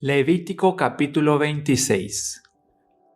Levítico capítulo 26.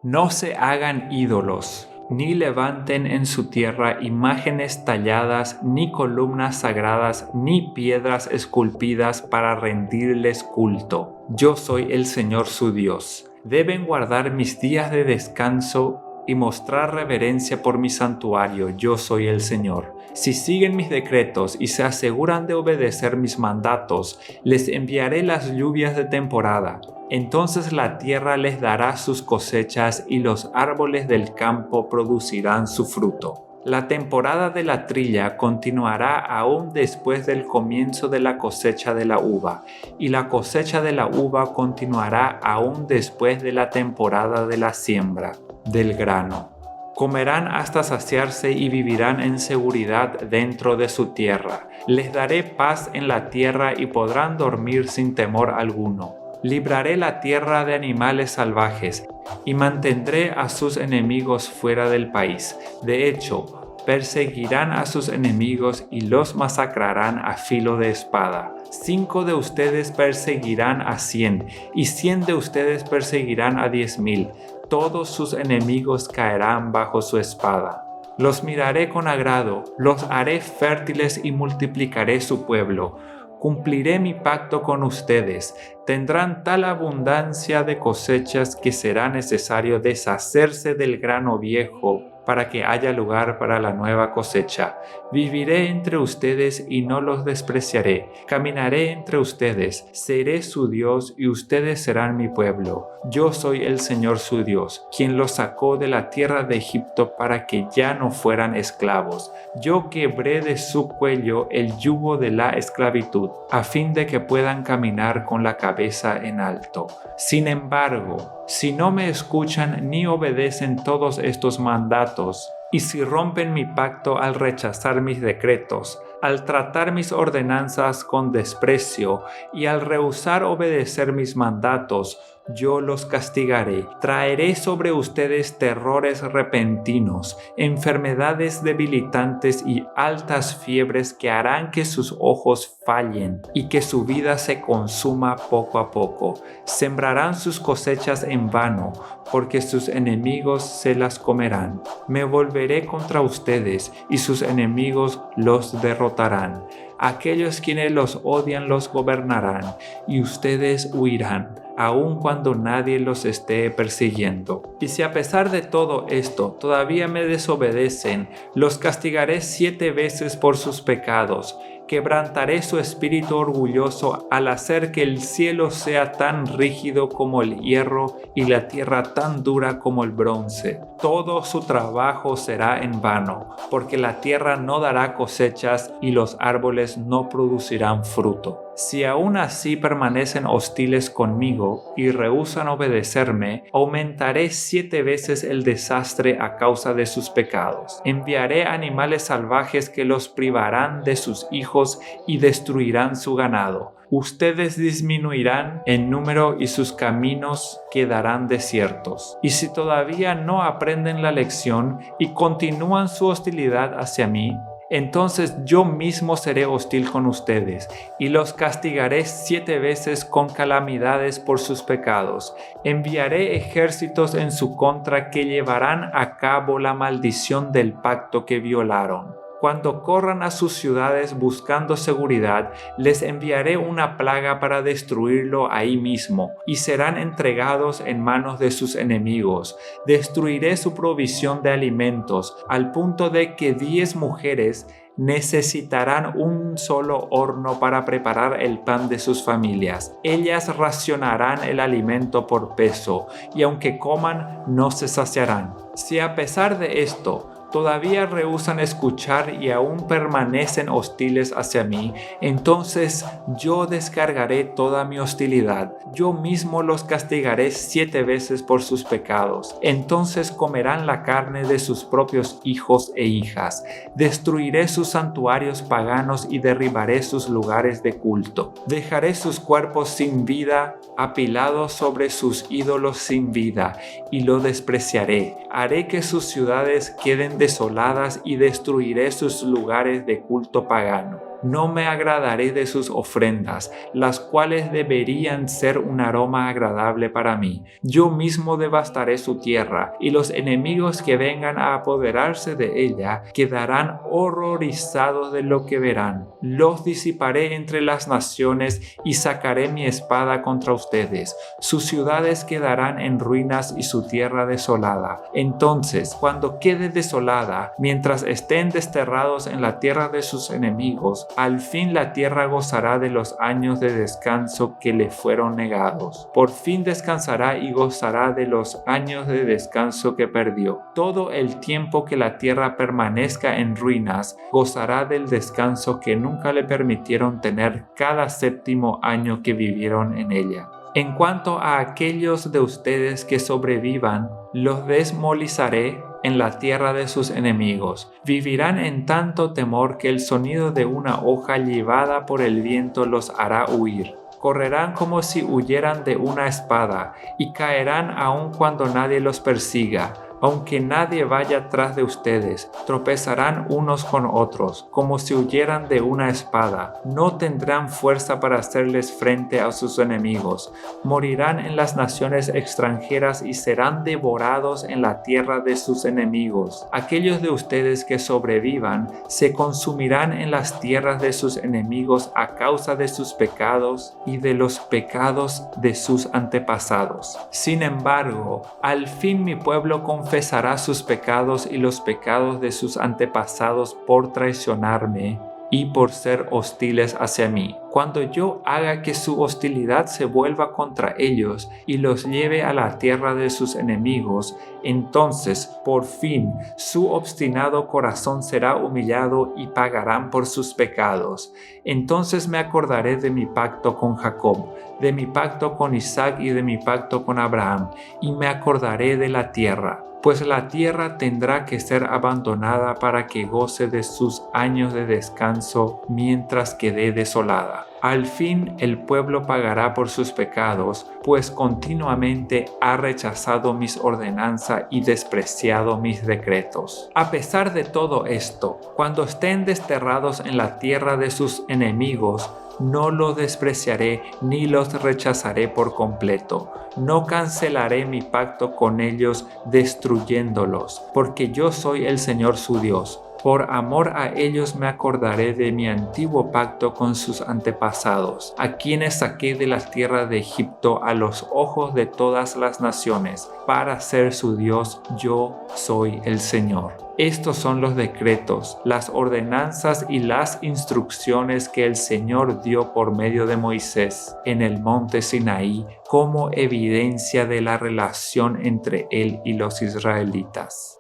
No se hagan ídolos, ni levanten en su tierra imágenes talladas, ni columnas sagradas, ni piedras esculpidas para rendirles culto. Yo soy el Señor su Dios. Deben guardar mis días de descanso y mostrar reverencia por mi santuario. Yo soy el Señor. Si siguen mis decretos y se aseguran de obedecer mis mandatos, les enviaré las lluvias de temporada. Entonces la tierra les dará sus cosechas y los árboles del campo producirán su fruto. La temporada de la trilla continuará aún después del comienzo de la cosecha de la uva, y la cosecha de la uva continuará aún después de la temporada de la siembra del grano. Comerán hasta saciarse y vivirán en seguridad dentro de su tierra. Les daré paz en la tierra y podrán dormir sin temor alguno. Libraré la tierra de animales salvajes y mantendré a sus enemigos fuera del país. De hecho, perseguirán a sus enemigos y los masacrarán a filo de espada. 5 de ustedes perseguirán a 100 y 100 de ustedes perseguirán a 10,000. Todos sus enemigos caerán bajo su espada. Los miraré con agrado, los haré fértiles y multiplicaré su pueblo. Cumpliré mi pacto con ustedes. Tendrán tal abundancia de cosechas que será necesario deshacerse del grano viejo para que haya lugar para la nueva cosecha. Viviré entre ustedes y no los despreciaré. Caminaré entre ustedes, seré su Dios y ustedes serán mi pueblo. Yo soy el Señor su Dios, quien los sacó de la tierra de Egipto para que ya no fueran esclavos. Yo quebré de su cuello el yugo de la esclavitud, a fin de que puedan caminar con la cabeza en alto. Sin embargo, si no me escuchan ni obedecen todos estos mandatos, y si rompen mi pacto al rechazar mis decretos, al tratar mis ordenanzas con desprecio y al rehusar obedecer mis mandatos, yo los castigaré. Traeré sobre ustedes terrores repentinos, enfermedades debilitantes y altas fiebres que harán que sus ojos fallen y que su vida se consuma poco a poco. Sembrarán sus cosechas en vano, porque sus enemigos se las comerán. Me volveré contra ustedes y sus enemigos los derrotarán. Aquellos quienes los odian los gobernarán y ustedes huirán, aun cuando nadie los esté persiguiendo. Y si a pesar de todo esto todavía me desobedecen, los castigaré 7 veces por sus pecados. Quebrantaré su espíritu orgulloso al hacer que el cielo sea tan rígido como el hierro y la tierra tan dura como el bronce. Todo su trabajo será en vano, porque la tierra no dará cosechas y los árboles no producirán fruto. Si aún así permanecen hostiles conmigo y rehúsan obedecerme, aumentaré 7 veces el desastre a causa de sus pecados. Enviaré animales salvajes que los privarán de sus hijos y destruirán su ganado. Ustedes disminuirán en número y sus caminos quedarán desiertos. Y si todavía no aprenden la lección y continúan su hostilidad hacia mí, entonces yo mismo seré hostil con ustedes y los castigaré 7 veces con calamidades por sus pecados. Enviaré ejércitos en su contra que llevarán a cabo la maldición del pacto que violaron. Cuando corran a sus ciudades buscando seguridad, les enviaré una plaga para destruirlo ahí mismo, y serán entregados en manos de sus enemigos. Destruiré su provisión de alimentos, al punto de que 10 mujeres necesitarán un solo horno para preparar el pan de sus familias. Ellas racionarán el alimento por peso, y aunque coman, no se saciarán. Si a pesar de esto todavía rehúsan escuchar y aún permanecen hostiles hacia mí, entonces yo descargaré toda mi hostilidad. Yo mismo los castigaré 7 veces por sus pecados. Entonces comerán la carne de sus propios hijos e hijas. Destruiré sus santuarios paganos y derribaré sus lugares de culto. Dejaré sus cuerpos sin vida apilados sobre sus ídolos sin vida, y lo despreciaré. Haré que sus ciudades queden desoladas y destruiré sus lugares de culto pagano. No me agradaré de sus ofrendas, las cuales deberían ser un aroma agradable para mí. Yo mismo devastaré su tierra, y los enemigos que vengan a apoderarse de ella quedarán horrorizados de lo que verán. Los disiparé entre las naciones y sacaré mi espada contra ustedes. Sus ciudades quedarán en ruinas y su tierra desolada. Entonces, cuando quede desolada, mientras estén desterrados en la tierra de sus enemigos, al fin la tierra gozará de los años de descanso que le fueron negados. Por fin descansará y gozará de los años de descanso que perdió. Todo el tiempo que la tierra permanezca en ruinas, gozará del descanso que nunca le permitieron tener cada séptimo año que vivieron en ella. En cuanto a aquellos de ustedes que sobrevivan, los desmolizaré en la tierra de sus enemigos. Vivirán en tanto temor que el sonido de una hoja llevada por el viento los hará huir. Correrán como si huyeran de una espada y caerán aun cuando nadie los persiga. Aunque nadie vaya tras de ustedes, tropezarán unos con otros, como si huyeran de una espada. No tendrán fuerza para hacerles frente a sus enemigos. Morirán en las naciones extranjeras y serán devorados en la tierra de sus enemigos. Aquellos de ustedes que sobrevivan se consumirán en las tierras de sus enemigos a causa de sus pecados y de los pecados de sus antepasados. Sin embargo, al fin mi pueblo confesará sus pecados y los pecados de sus antepasados por traicionarme y por ser hostiles hacia mí. Cuando yo haga que su hostilidad se vuelva contra ellos y los lleve a la tierra de sus enemigos, entonces por fin su obstinado corazón será humillado y pagarán por sus pecados. Entonces me acordaré de mi pacto con Jacob, de mi pacto con Isaac y de mi pacto con Abraham, y me acordaré de la tierra. Pues la tierra tendrá que ser abandonada para que goce de sus años de descanso mientras quede desolada. Al fin el pueblo pagará por sus pecados, pues continuamente ha rechazado mis ordenanzas y despreciado mis decretos. A pesar de todo esto, cuando estén desterrados en la tierra de sus enemigos, no los despreciaré ni los rechazaré por completo. No cancelaré mi pacto con ellos destruyéndolos, porque yo soy el Señor su Dios. Por amor a ellos me acordaré de mi antiguo pacto con sus antepasados, a quienes saqué de la tierra de Egipto a los ojos de todas las naciones, para ser su Dios. Yo soy el Señor. Estos son los decretos, las ordenanzas y las instrucciones que el Señor dio por medio de Moisés en el monte Sinaí como evidencia de la relación entre él y los israelitas.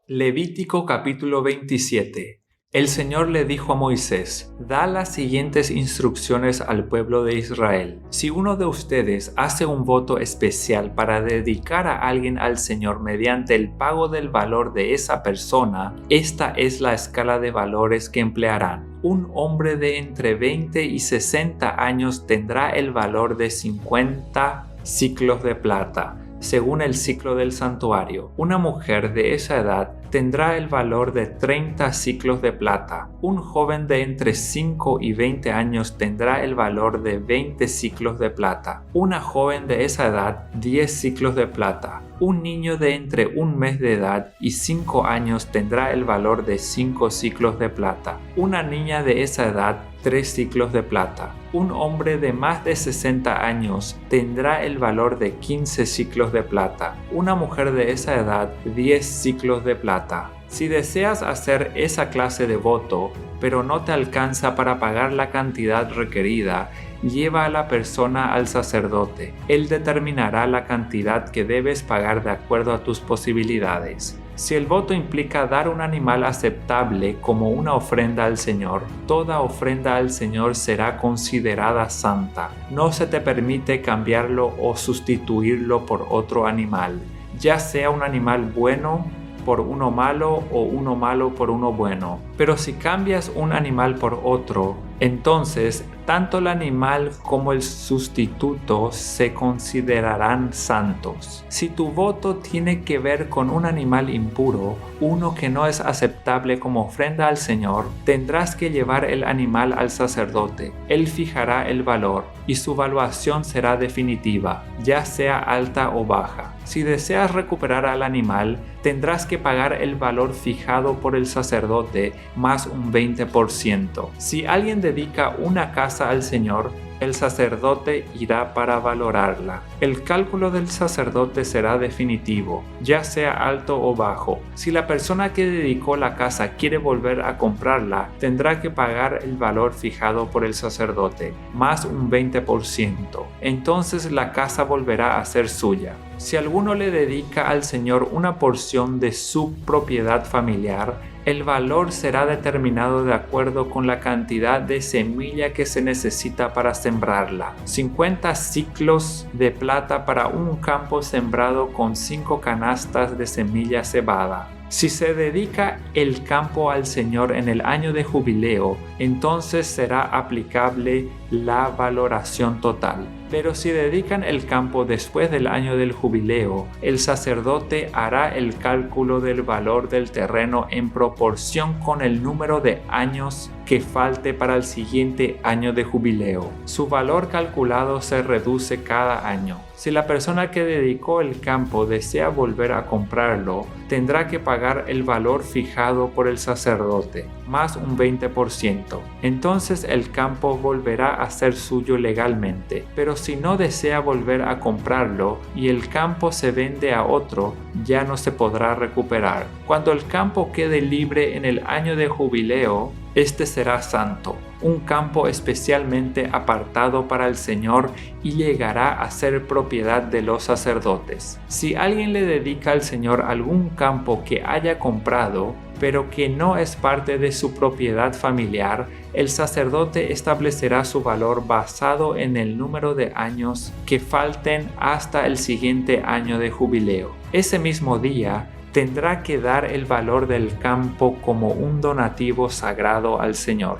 Levítico capítulo 27. El Señor le dijo a Moisés: da las siguientes instrucciones al pueblo de Israel. Si uno de ustedes hace un voto especial para dedicar a alguien al Señor mediante el pago del valor de esa persona, esta es la escala de valores que emplearán. Un hombre de entre 20 y 60 años tendrá el valor de 50 siclos de plata, según el ciclo del santuario. Una mujer de esa edad tendrá el valor de 30 siclos de plata. Un joven de entre 5 y 20 años tendrá el valor de 20 siclos de plata. Una joven de esa edad, 10 siclos de plata. Un niño de entre un mes de edad y 5 años tendrá el valor de 5 siclos de plata. Una niña de esa edad, 3 siclos de plata. Un hombre de más de 60 años tendrá el valor de 15 siclos de plata. Una mujer de esa edad, 10 siclos de plata. Si deseas hacer esa clase de voto, pero no te alcanza para pagar la cantidad requerida, lleva a la persona al sacerdote. Él determinará la cantidad que debes pagar de acuerdo a tus posibilidades. Si el voto implica dar un animal aceptable como una ofrenda al Señor, toda ofrenda al Señor será considerada santa. No se te permite cambiarlo o sustituirlo por otro animal, ya sea un animal bueno por uno malo o uno malo por uno bueno. Pero si cambias un animal por otro, Entonces, tanto el animal como el sustituto se considerarán santos. Si tu voto tiene que ver con un animal impuro, uno que no es aceptable como ofrenda al Señor, tendrás que llevar el animal al sacerdote. Él fijará el valor y su valuación será definitiva, ya sea alta o baja. Si deseas recuperar al animal, tendrás que pagar el valor fijado por el sacerdote más un 20%. Si alguien dedica una casa al Señor, el sacerdote irá para valorarla. El cálculo del sacerdote será definitivo, ya sea alto o bajo. Si la persona que dedicó la casa quiere volver a comprarla, tendrá que pagar el valor fijado por el sacerdote, más un 20%. Entonces la casa volverá a ser suya. Si alguno le dedica al Señor una porción de su propiedad familiar, el valor será determinado de acuerdo con la cantidad de semilla que se necesita para sembrarla. 50 siclos de plata para un campo sembrado con 5 canastas de semilla cebada. Si se dedica el campo al Señor en el año de jubileo, entonces será aplicable la valoración total. Pero si dedican el campo después del año del jubileo, el sacerdote hará el cálculo del valor del terreno en proporción con el número de años que falte para el siguiente año de jubileo. Su valor calculado se reduce cada año. Si la persona que dedicó el campo desea volver a comprarlo, tendrá que pagar el valor fijado por el sacerdote, más un 20%. Entonces el campo volverá a ser suyo legalmente. Pero si no desea volver a comprarlo y el campo se vende a otro, ya no se podrá recuperar. Cuando el campo quede libre en el año de jubileo, este será santo, un campo especialmente apartado para el Señor y llegará a ser propiedad de los sacerdotes. Si alguien le dedica al Señor algún campo que haya comprado, pero que no es parte de su propiedad familiar, el sacerdote establecerá su valor basado en el número de años que falten hasta el siguiente año de jubileo. Ese mismo día, tendrá que dar el valor del campo como un donativo sagrado al Señor.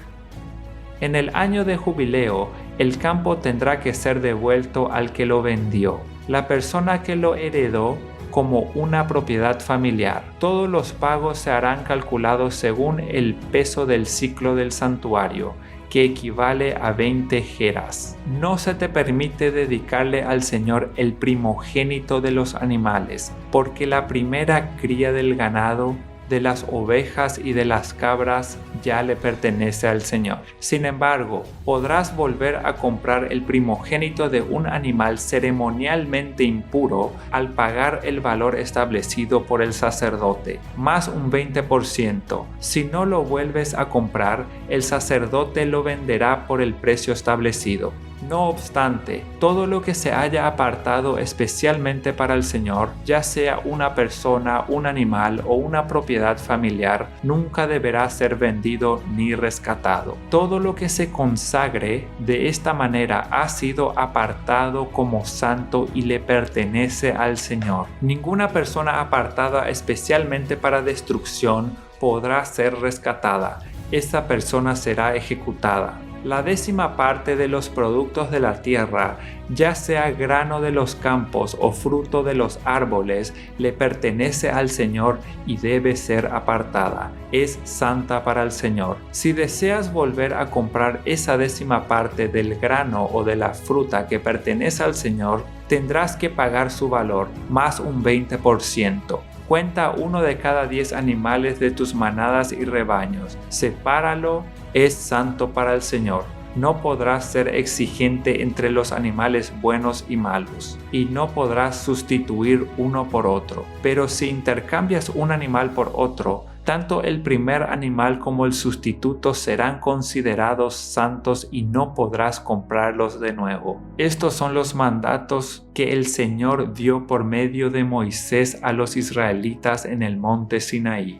En el año de jubileo, el campo tendrá que ser devuelto al que lo vendió, la persona que lo heredó, como una propiedad familiar. Todos los pagos se harán calculados según el peso del ciclo del santuario, que equivale a 20 geras. No se te permite dedicarle al Señor el primogénito de los animales, porque la primera cría del ganado, de las ovejas y de las cabras ya le pertenece al Señor. Sin embargo, podrás volver a comprar el primogénito de un animal ceremonialmente impuro al pagar el valor establecido por el sacerdote, más un 20%. Si no lo vuelves a comprar, el sacerdote lo venderá por el precio establecido. No obstante, todo lo que se haya apartado especialmente para el Señor, ya sea una persona, un animal o una propiedad familiar, nunca deberá ser vendido ni rescatado. Todo lo que se consagre de esta manera ha sido apartado como santo y le pertenece al Señor. Ninguna persona apartada especialmente para destrucción podrá ser rescatada. Esa persona será ejecutada. La 10ª parte de los productos de la tierra, ya sea grano de los campos o fruto de los árboles, le pertenece al Señor y debe ser apartada. Es santa para el Señor. Si deseas volver a comprar esa 10ª parte del grano o de la fruta que pertenece al Señor, tendrás que pagar su valor, más un 20%. Cuenta 1 de cada 10 animales de tus manadas y rebaños. Sepáralo, es santo para el Señor. No podrás ser exigente entre los animales buenos y malos, y no podrás sustituir uno por otro. Pero si intercambias un animal por otro, tanto el primer animal como el sustituto serán considerados santos y no podrás comprarlos de nuevo. Estos son los mandatos que el Señor dio por medio de Moisés a los israelitas en el monte Sinaí.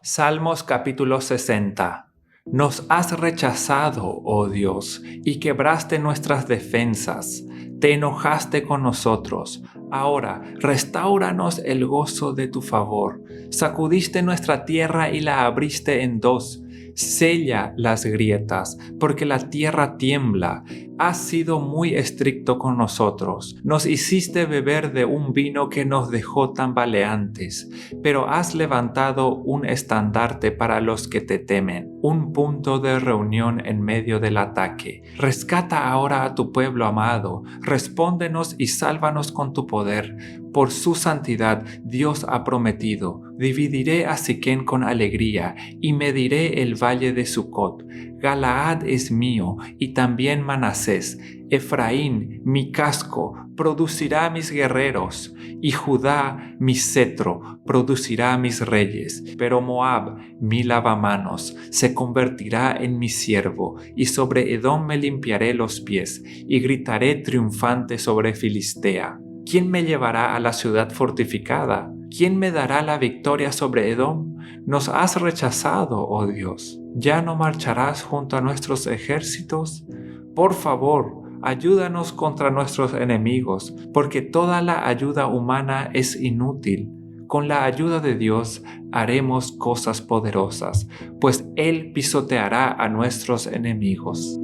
Salmos capítulo 60. Nos has rechazado, oh Dios, y quebraste nuestras defensas. Te enojaste con nosotros, Ahora, restáuranos el gozo de tu favor. Sacudiste nuestra tierra y la abriste en dos. Sella las grietas, porque la tierra tiembla. Has sido muy estricto con nosotros. Nos hiciste beber de un vino que nos dejó tambaleantes, pero has levantado un estandarte para los que te temen, un punto de reunión en medio del ataque. Rescata ahora a tu pueblo amado, respóndenos y sálvanos con tu poder. Por su santidad Dios ha prometido: dividiré a Siquén con alegría y mediré el valle de Sucot. Galaad es mío y también Manasés. Efraín, mi casco, producirá mis guerreros, y Judá, mi cetro, producirá mis reyes. Pero Moab, mi lavamanos, se convertirá en mi siervo, y sobre Edom me limpiaré los pies, y gritaré triunfante sobre Filistea. ¿Quién me llevará a la ciudad fortificada? ¿Quién me dará la victoria sobre Edom? Nos has rechazado, oh Dios. ¿Ya no marcharás junto a nuestros ejércitos? Por favor, ayúdanos contra nuestros enemigos, porque toda la ayuda humana es inútil. Con la ayuda de Dios haremos cosas poderosas, pues Él pisoteará a nuestros enemigos.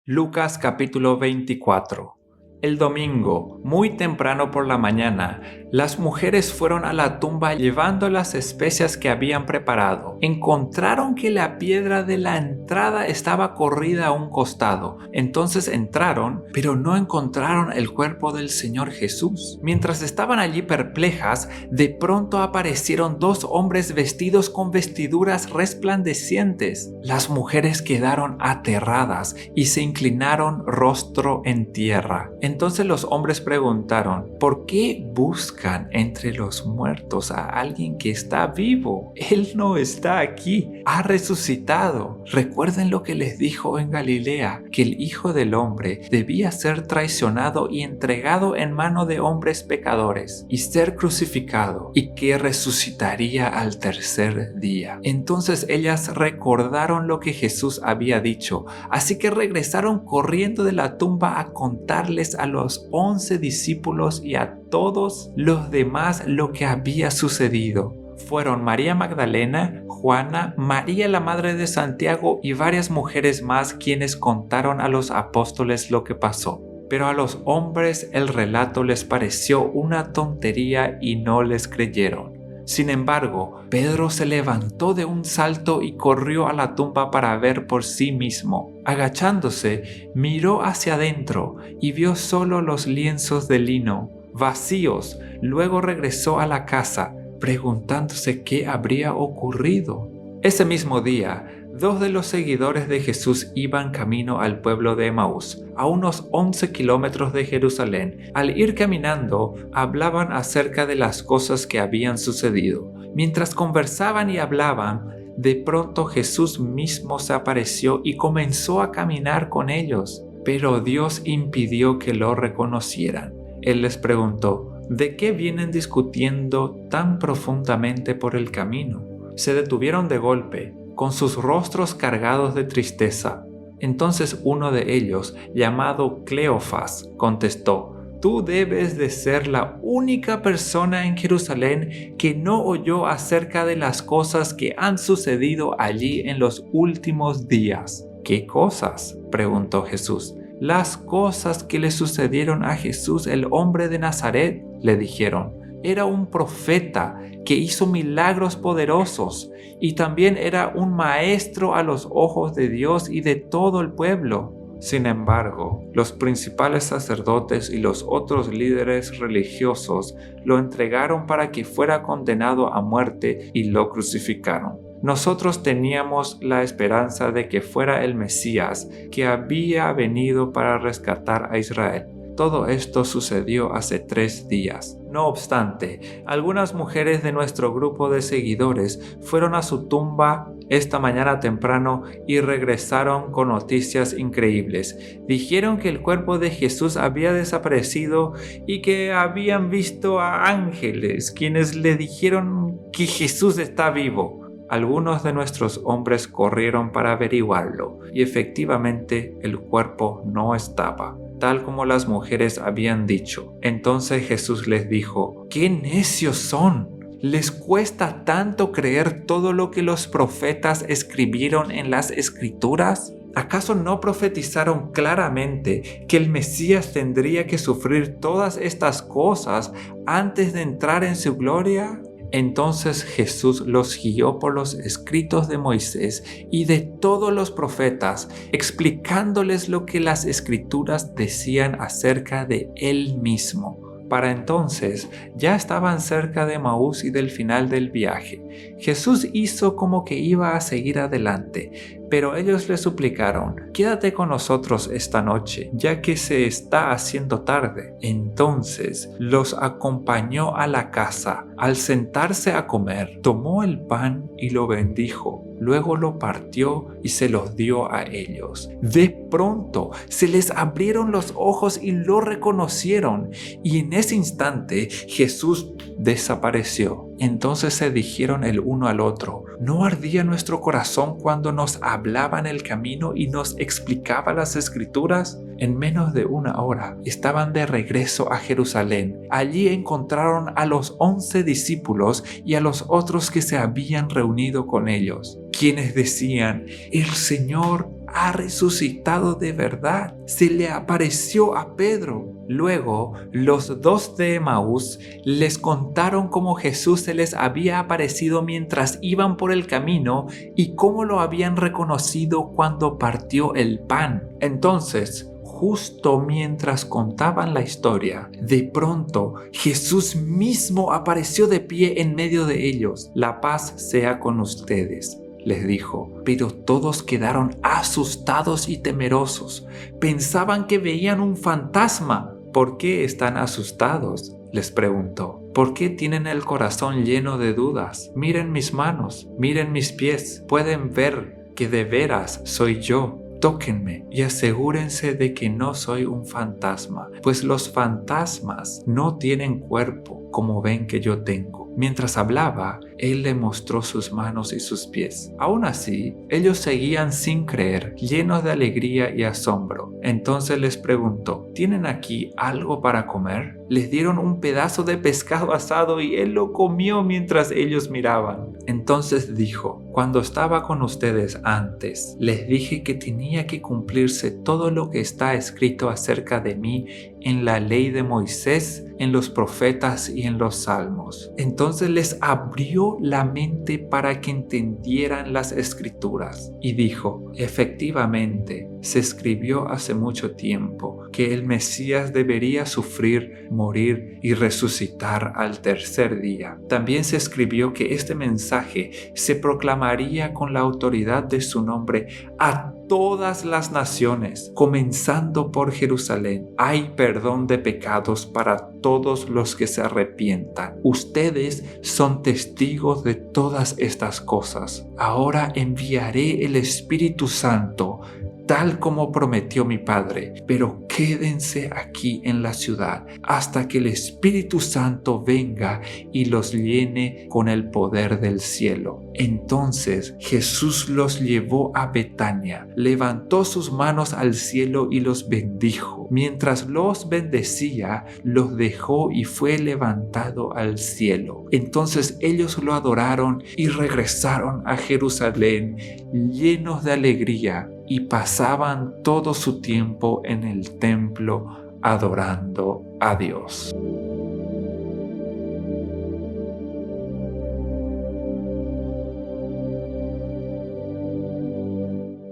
Lucas capítulo 24. El domingo, muy temprano por la mañana, las mujeres fueron a la tumba llevando las especias que habían preparado. Encontraron que la piedra de la entrada estaba corrida a un costado. Entonces entraron, pero no encontraron el cuerpo del Señor Jesús. Mientras estaban allí perplejas, de pronto aparecieron dos hombres vestidos con vestiduras resplandecientes. Las mujeres quedaron aterradas y se inclinaron rostro en tierra. Entonces los hombres preguntaron: ¿por qué buscan entre los muertos a alguien que está vivo? Él no está aquí, ha resucitado. Recuerden lo que les dijo en Galilea, que el Hijo del Hombre debía ser traicionado y entregado en mano de hombres pecadores y ser crucificado, y que resucitaría al tercer día. Entonces ellas recordaron lo que Jesús había dicho, así que regresaron corriendo de la tumba a contarles a los 11 discípulos y a todos los demás lo que había sucedido. Fueron María Magdalena, Juana, María la madre de Santiago y varias mujeres más quienes contaron a los apóstoles lo que pasó. Pero a los hombres el relato les pareció una tontería y no les creyeron. Sin embargo, Pedro se levantó de un salto y corrió a la tumba para ver por sí mismo. Agachándose, miró hacia adentro y vio solo los lienzos de lino, vacíos. Luego regresó a la casa, preguntándose qué habría ocurrido. Ese mismo día, dos de los seguidores de Jesús iban camino al pueblo de Emaús, a unos 11 kilómetros de Jerusalén. Al ir caminando, hablaban acerca de las cosas que habían sucedido. Mientras conversaban y hablaban, de pronto Jesús mismo se apareció y comenzó a caminar con ellos. Pero Dios impidió que lo reconocieran. Él les preguntó: ¿de qué vienen discutiendo tan profundamente por el camino? Se detuvieron de golpe, con sus rostros cargados de tristeza. Entonces uno de ellos, llamado Cleofas, contestó: tú debes de ser la única persona en Jerusalén que no oyó acerca de las cosas que han sucedido allí en los últimos días. ¿Qué cosas?, preguntó Jesús. Las cosas que le sucedieron a Jesús, el hombre de Nazaret, le dijeron. Era un profeta que hizo milagros poderosos y también era un maestro a los ojos de Dios y de todo el pueblo. Sin embargo, los principales sacerdotes y los otros líderes religiosos lo entregaron para que fuera condenado a muerte y lo crucificaron. Nosotros teníamos la esperanza de que fuera el Mesías, que había venido para rescatar a Israel. Todo esto sucedió hace 3 días. No obstante, algunas mujeres de nuestro grupo de seguidores fueron a su tumba esta mañana temprano y regresaron con noticias increíbles. Dijeron que el cuerpo de Jesús había desaparecido y que habían visto a ángeles quienes le dijeron que Jesús está vivo. Algunos de nuestros hombres corrieron para averiguarlo, y efectivamente el cuerpo no estaba, tal como las mujeres habían dicho. Entonces Jesús les dijo: ¡Qué necios son! ¿Les cuesta tanto creer todo lo que los profetas escribieron en las Escrituras? ¿Acaso no profetizaron claramente que el Mesías tendría que sufrir todas estas cosas antes de entrar en su gloria? Entonces Jesús los guió por los escritos de Moisés y de todos los profetas, explicándoles lo que las Escrituras decían acerca de Él mismo. Para entonces ya estaban cerca de Emaús y del final del viaje. Jesús hizo como que iba a seguir adelante, pero ellos le suplicaron: «Quédate con nosotros esta noche, ya que se está haciendo tarde». Entonces los acompañó a la casa. Al sentarse a comer, tomó el pan y lo bendijo. Luego lo partió y se los dio a ellos. De pronto se les abrieron los ojos y lo reconocieron, y en ese instante Jesús desapareció. Entonces se dijeron el uno al otro: ¿no ardía nuestro corazón cuando nos hablaba en el camino y nos explicaba las Escrituras? En menos de una hora estaban de regreso a Jerusalén. Allí encontraron a los 11 discípulos y a los otros que se habían reunido con ellos, quienes decían: «El Señor ha resucitado de verdad. Se le apareció a Pedro». Luego, los dos de Emaús les contaron cómo Jesús se les había aparecido mientras iban por el camino y cómo lo habían reconocido cuando partió el pan. Entonces, justo mientras contaban la historia, de pronto Jesús mismo apareció de pie en medio de ellos. «La paz sea con ustedes», les dijo. Pero todos quedaron asustados y temerosos. Pensaban que veían un fantasma. «¿Por qué están asustados?», les preguntó. «¿Por qué tienen el corazón lleno de dudas? Miren mis manos, miren mis pies. Pueden ver que de veras soy yo. Tóquenme y asegúrense de que no soy un fantasma, pues los fantasmas no tienen cuerpo como ven que yo tengo». Mientras hablaba, él le mostró sus manos y sus pies. Aún así, ellos seguían sin creer, llenos de alegría y asombro. Entonces les preguntó: «¿Tienen aquí algo para comer?». Les dieron un pedazo de pescado asado y él lo comió mientras ellos miraban. Entonces dijo: «Cuando estaba con ustedes antes, les dije que tenía que cumplirse todo lo que está escrito acerca de mí en la ley de Moisés, en los profetas y en los salmos». Entonces les abrió la mente para que entendieran las Escrituras y dijo: «Efectivamente, se escribió hace mucho tiempo que el Mesías debería sufrir, morir y resucitar al tercer día. También se escribió que este mensaje se proclamaría con la autoridad de su nombre a todas las naciones, comenzando por Jerusalén. Hay perdón de pecados para todos los que se arrepientan. Ustedes son testigos de todas estas cosas. Ahora enviaré el Espíritu Santo, tal como prometió mi Padre, pero quédense aquí en la ciudad hasta que el Espíritu Santo venga y los llene con el poder del cielo». Entonces Jesús los llevó a Betania, levantó sus manos al cielo y los bendijo. Mientras los bendecía, los dejó y fue levantado al cielo. Entonces ellos lo adoraron y regresaron a Jerusalén llenos de alegría, y pasaban todo su tiempo en el templo adorando a Dios.